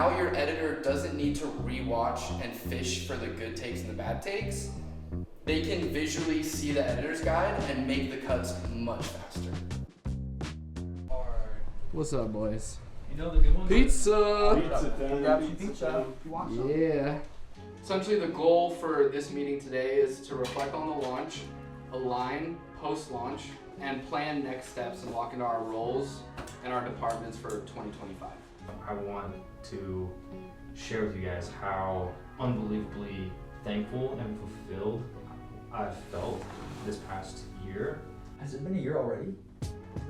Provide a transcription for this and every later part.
now your editor doesn't need to rewatch and fish for the good takes and the bad takes. They can visually see the editor's guide and make the cuts much faster. What's up, boys? You know the good ones? Pizza! Grab some pizza. Yeah. Essentially, the goal for this meeting today is to reflect on the launch, align post-launch, and plan next steps and walk into our roles and our departments for 2025. I want to share with you guys how unbelievably thankful and fulfilled I've felt this past year. Has it been a year already?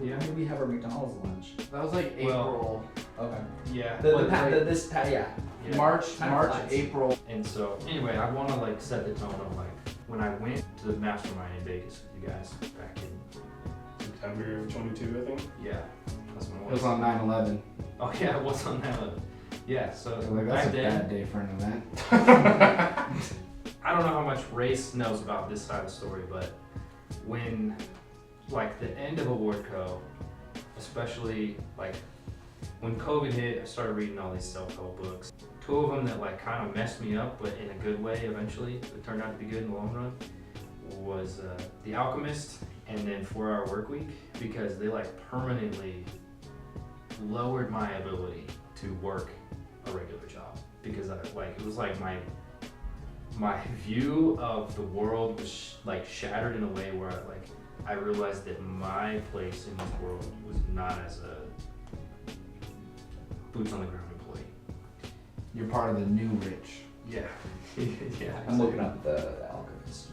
Yeah. When did we have our McDonald's lunch? That was like April. Okay. Yeah. Yeah. March, flies. April. And so, anyway, I want to like set the tone of like when I went to the mastermind in Vegas with you guys back in September of 22, I think. yeah, that's when It was on 9/11. Oh yeah, it was on that one. Yeah, so Like, that's back a then, bad day for an event. I don't know how much Race knows about this side of the story, but when, like, the end of AwardCo, especially, like, when COVID hit, I started reading all these self-help books. Two of them that, like, kind of messed me up, but in a good way eventually, it turned out to be good in the long run, was The Alchemist and then 4 Hour Workweek, because they, like, permanently lowered my ability to work a regular job. Because, it was like my view of the world was like shattered in a way where I realized that my place in this world was not as a boots on the ground employee. You're part of the new rich. Yeah. Yeah. I'm looking up the Alchemist.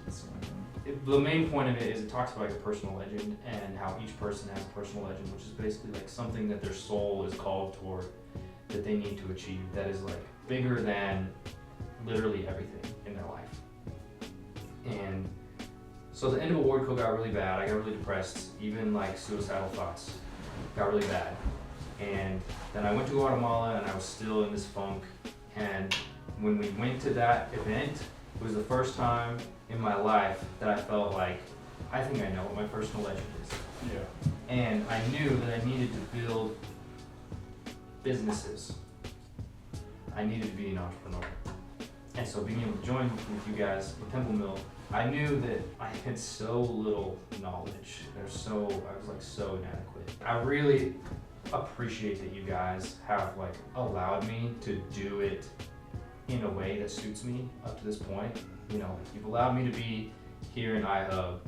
The main point of it is it talks about your personal legend and how each person has a personal legend, which is basically like something that their soul is called toward, that they need to achieve, that is like bigger than literally everything in their life. And so the end of AwardCo got really bad. I got really depressed. Even like suicidal thoughts got really bad. And then I went to Guatemala and I was still in this funk. And when we went to that event, it was the first time in my life that I felt like, I think I know what my personal legend is. Yeah. And I knew that I needed to build businesses. I needed to be an entrepreneur. And so being able to join with you guys in Temple Mill, I knew that I had so little knowledge. I was like so inadequate. I really appreciate that you guys have like allowed me to do it in a way that suits me up to this point. You know, you've allowed me to be here in iHub,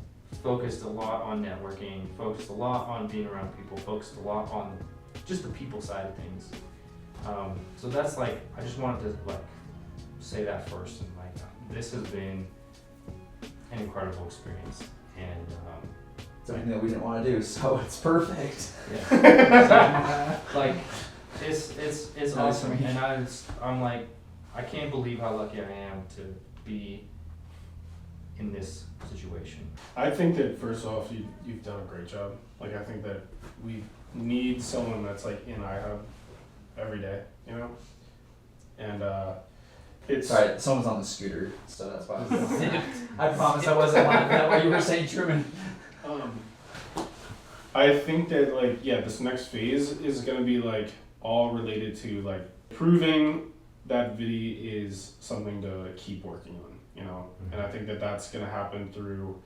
focused a lot on networking, focused a lot on being around people, focused a lot on just the people side of things. So that's like, I just wanted to like say that first, and like this has been an incredible experience, and Something that we didn't want to do, so it's perfect. yeah. So, like it's awesome, and I'm like, I can't believe how lucky I am to be in this situation. I think that first off, you've done a great job. Like, I think that we need someone that's like in iHub every day, you know? And it's... Sorry, someone's on the scooter, so that's why I promise I wasn't laughing at what you were saying, Truman. I think that like, yeah, this next phase is gonna be like all related to like proving that Viddy is something to keep working on, you know? Mm-hmm. And I think that that's gonna happen through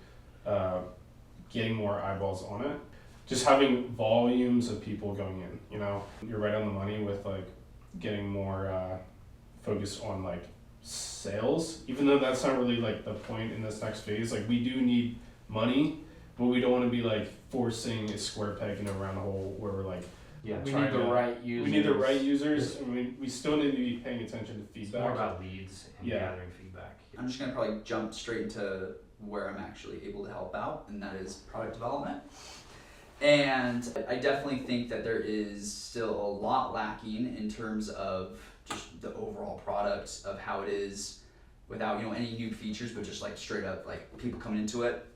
getting more eyeballs on it. Just having volumes of people going in, you know? You're right on the money with like getting more focused on like sales, even though that's not really like the point in this next phase. Like, we do need money, but we don't want to be like forcing a square peg in a round hole where we're like, Yeah, We need the right users. we need the right users, and we still need to be paying attention to it's feedback. more about leads and Yeah. gathering feedback. I'm just gonna probably jump straight into where I'm actually able to help out, and that is product development. And I definitely think that there is still a lot lacking in terms of just the overall product of how it is, without any new features, but just like straight up like people coming into it.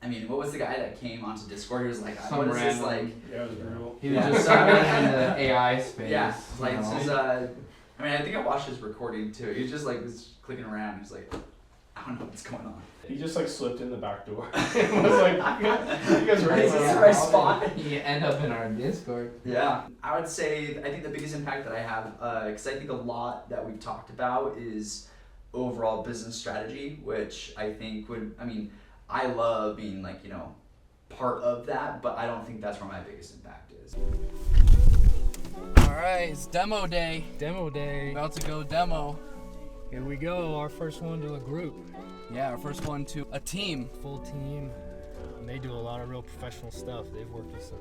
I mean, what was the guy that came onto Discord? He was like, Some "What is this random- like?" Yeah, it was brutal. He was Yeah. just someone in the AI space. Yeah, like you know? this is, I mean, I think I watched his recording too. He was just like was clicking around. He was like, I don't know what's going on. He just like slipped in the back door. It was like, you guys ready? Is this the right spot? You end up in our Discord. Yeah, I would say I think the biggest impact that I have, because I think a lot that we've talked about is overall business strategy, which I think I love being like, part of that, but I don't think that's where my biggest impact is. Alright, it's demo day. Demo day. About to go demo. Here we go, our first one to a group. Yeah, our first one to a team. Full team. And they do a lot of real professional stuff. They've worked with some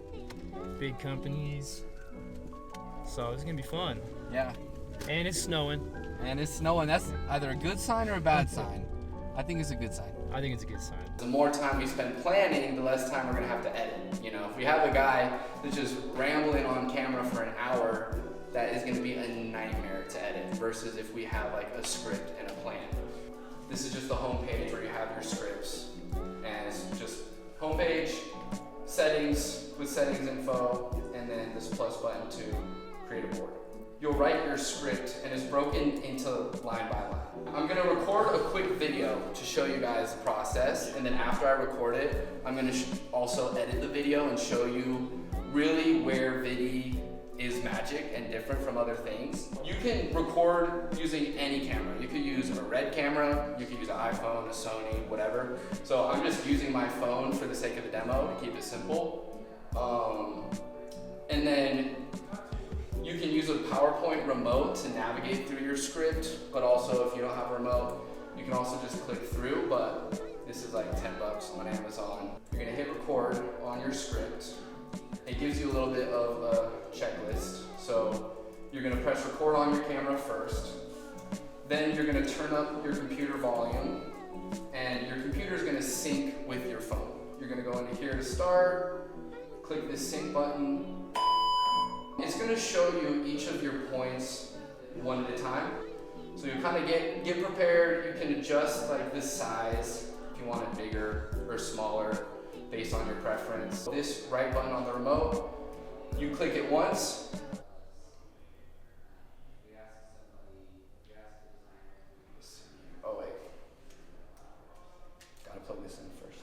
big companies. So it's gonna be fun. Yeah. And it's snowing. And it's snowing. That's either a good sign or a bad sign. I think it's a good sign. I think it's a good sign. The more time we spend planning, the less time we're gonna have to edit. If we have a guy that's just rambling on camera for an hour, that is gonna be a nightmare to edit versus if we have like a script and a plan. This is just the home page where you have your scripts, and it's just homepage, settings with settings info, and then this plus button to create a board. You'll write your script, and it's broken into line by line. I'm gonna record a quick video to show you guys the process, and then after I record it, I'm gonna also edit the video and show you really where Viddy is magic and different from other things. You can record using any camera. You could use a Red camera, you could use an iPhone, a Sony, whatever. So I'm just using my phone for the sake of the demo to keep it simple. And then you can use a PowerPoint remote to navigate through your script, but also if you don't have a remote, you can also just click through, but this is like $10 on Amazon. You're gonna hit record on your script. It gives you a little bit of a checklist. So you're gonna press record on your camera first. Then you're gonna turn up your computer volume, and your computer's gonna sync with your phone. You're gonna go into here to start, click this sync button. It's gonna show you each of your points one at a time. So you kind of get prepared. You can adjust like the size if you want it bigger or smaller based on your preference. This right button on the remote, you click it once. Oh wait, gotta plug this in first.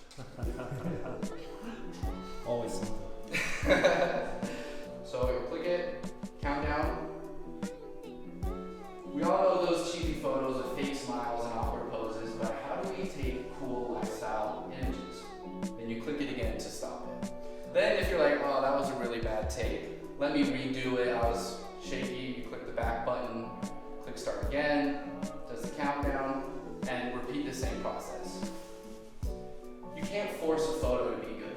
Always something. So you click it, countdown. We all know those cheesy photos of fake smiles and awkward poses, but how do we take cool lifestyle images? Then you click it again to stop it. Then if you're like, oh, that was a really bad take, let me redo it, I was shaky, you click the back button, click start again, does the countdown, and repeat the same process. You can't force a photo to be good.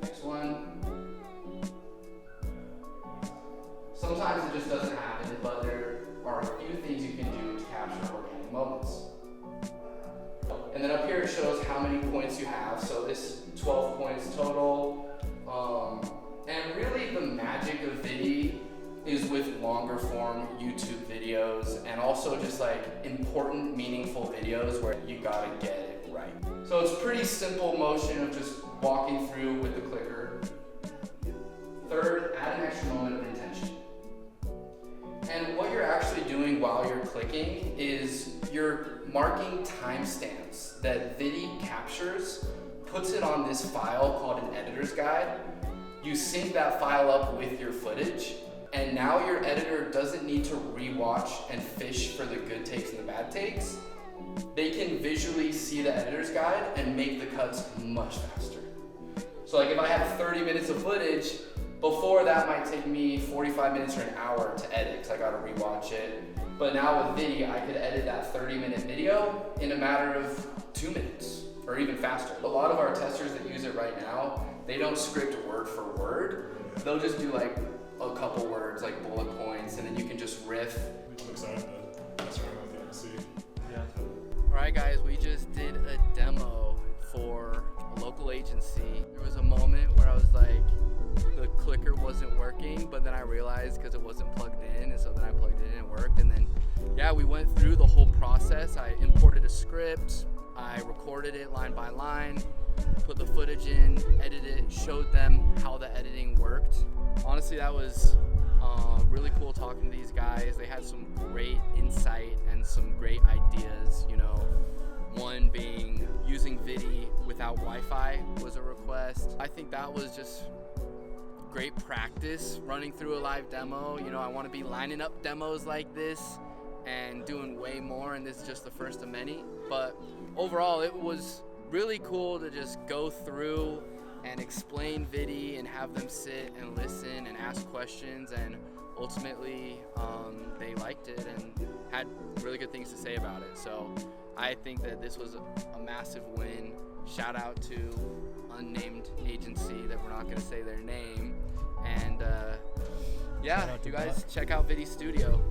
Next one. Sometimes it just doesn't happen, but there are a few things you can do to capture organic moments. And then up here it shows how many points you have. So this 12 points total. And really the magic of Viddy is with longer form YouTube videos and also just like important, meaningful videos where you gotta get it right. So it's pretty simple motion of just walking through with the clicker. Third, add an extra moment of intention. And what you're actually doing while you're clicking is you're marking timestamps that Viddy captures, puts it on this file called an editor's guide. You sync that file up with your footage, and now your editor doesn't need to rewatch and fish for the good takes and the bad takes. They can visually see the editor's guide and make the cuts much faster. So like if I have 30 minutes of footage, before that might take me 45 minutes or an hour to edit because I gotta rewatch it. But now with Viddy, I could edit that 30-minute video in a matter of 2 minutes or even faster. A lot of our testers that use it right now, they don't script word for word. They'll just do like a couple words, like bullet points, and then you can just riff. I'm excited to mess around with the MC. Yeah. Alright guys, we just did a demo for a local agency. There was a moment where I was like, the clicker wasn't working, but then I realized because it wasn't plugged in, and so then I plugged it in and it worked. And then, yeah, we went through the whole process. I imported a script, I recorded it line by line, put the footage in, edited it, showed them how the editing worked. Honestly, that was really cool talking to these guys. They had some great insight and some great ideas, you know. One being using Viddy without Wi-Fi was a request. I think that was just great practice running through a live demo. You know, I want to be lining up demos like this and doing way more, and this is just the first of many. But overall, it was really cool to just go through and explain Viddy and have them sit and listen and ask questions, and ultimately they liked it and had really good things to say about it. So I think that this was a massive win. Shout out to unnamed agency that we're not going to say their name. And Shout yeah, out to you guys check out Viddy Studio.